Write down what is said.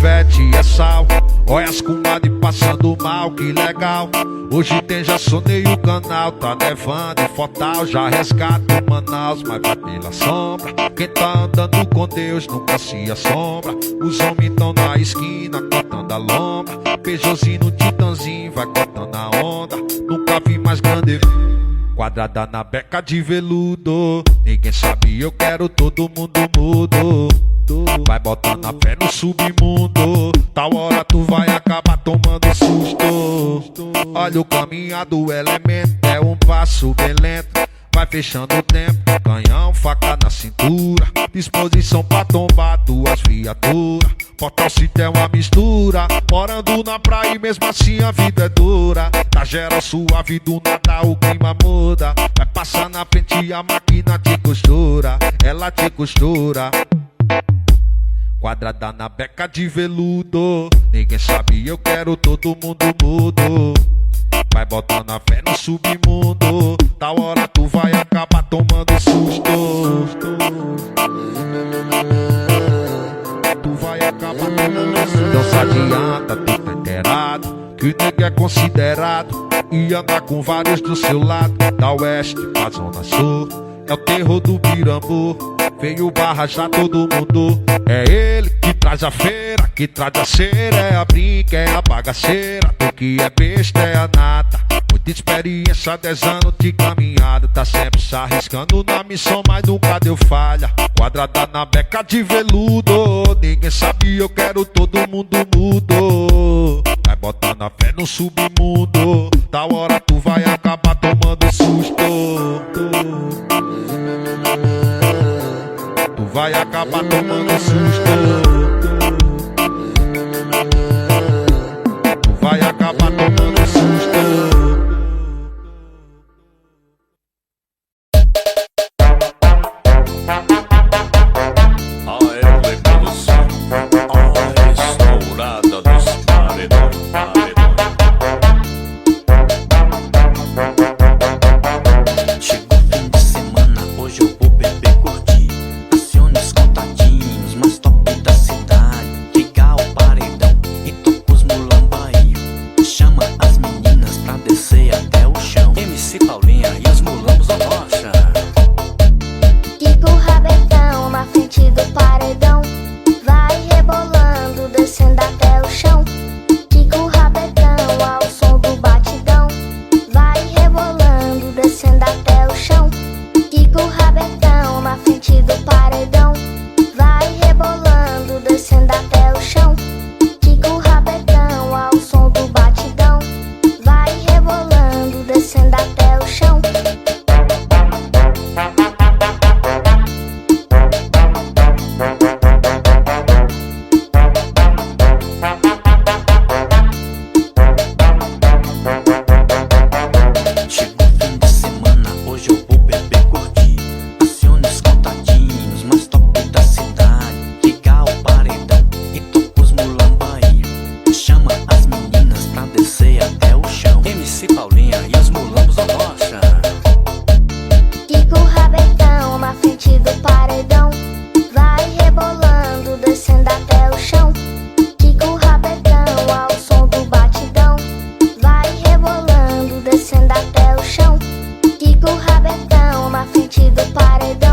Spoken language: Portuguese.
pivete é sal. Olha as comadres passando mal, que legal. Hoje tem já sonei o canal. Tá nevando em Fortal, já resgato Manaus. Mas vai pela sombra, quem tá andando com Deus nunca se assombra. Os homens tão na esquina cortando a lombra. Peugeotzinho no Titanzinho vai cortando a onda. Nunca vi mais grande quadrada na beca de veludo. Ninguém sabe, eu quero todo mundo mudo. Vai botando a fé no submundo. Tal hora tu vai acabar tomando susto. Olha o caminhar do elemento, é um passo bem lento. Vai fechando o tempo, canhão, faca na cintura. Disposição pra tombar duas viaturas. Portal City é uma mistura. Morando na praia e mesmo assim a vida é dura. Tá geral suave, do nada o clima muda. Vai passar na frente a máquina te costura. Ela te costura. Quadrada na beca de veludo. Ninguém sabe, eu quero todo mundo mudo. Vai botando a fé no submundo. Tal hora tu vai acabar tomando susto. Tu vai acabar tomando susto. Não se adianta, tu tá inteirado que o nego é considerado e anda com vários do seu lado. Da oeste pra zona sul é o terror do Pirambu. Veio barra já todo mundo. É ele que traz a feira, que traz a cera. É a brinca, é a bagaceira. Tu que é besta é a nata. Muita experiência, 10 anos de caminhada. Tá sempre se arriscando na missão, mas nunca deu falha. Quadrada na beca de veludo. Ninguém sabe, eu quero todo mundo mudo. Vai botando a fé no submundo. Tal hora tu vai acabar tomando susto. Tu vai acabar tomando susto. Tu vai acabar tomando susto. AL Produção, a restaurada dos paredões. Chegou fim de semana, hoje eu vou beber, curtir. Acione os contatinhos, mais top da cidade. Liga o paredão e toca os mulambaí. Chama as meninas pra descer até o chão. MC Paulinha e os mulambos da rocha. Kiko Rabetão na frente do paredão. Vai rebolando, descendo até o chão. Kiko Rabetão ao som do batidão. Vai rebolando, descendo até o chão. Kiko Rabetão na frente do paredão. Vai rebolando, descendo até o chão. Kiko Rabetão ao som do batidão. Vai rebolando, descendo até o chão. Chegou fim de semana, hoje eu vou beber, curtir. Acione os contatinhos, mais top da cidade. Liga o paredão e toca os mulambaí. Chama as meninas pra descer até o chão. MC Paulinha e os mulambos da rocha. Kiko Rabetão na frente do paredão. Vai rebolando, descendo até o chão. Kiko Rabetão ao som do batidão. Vai rebolando, descendo até o chão. Kiko Rabetão na frente do paredão.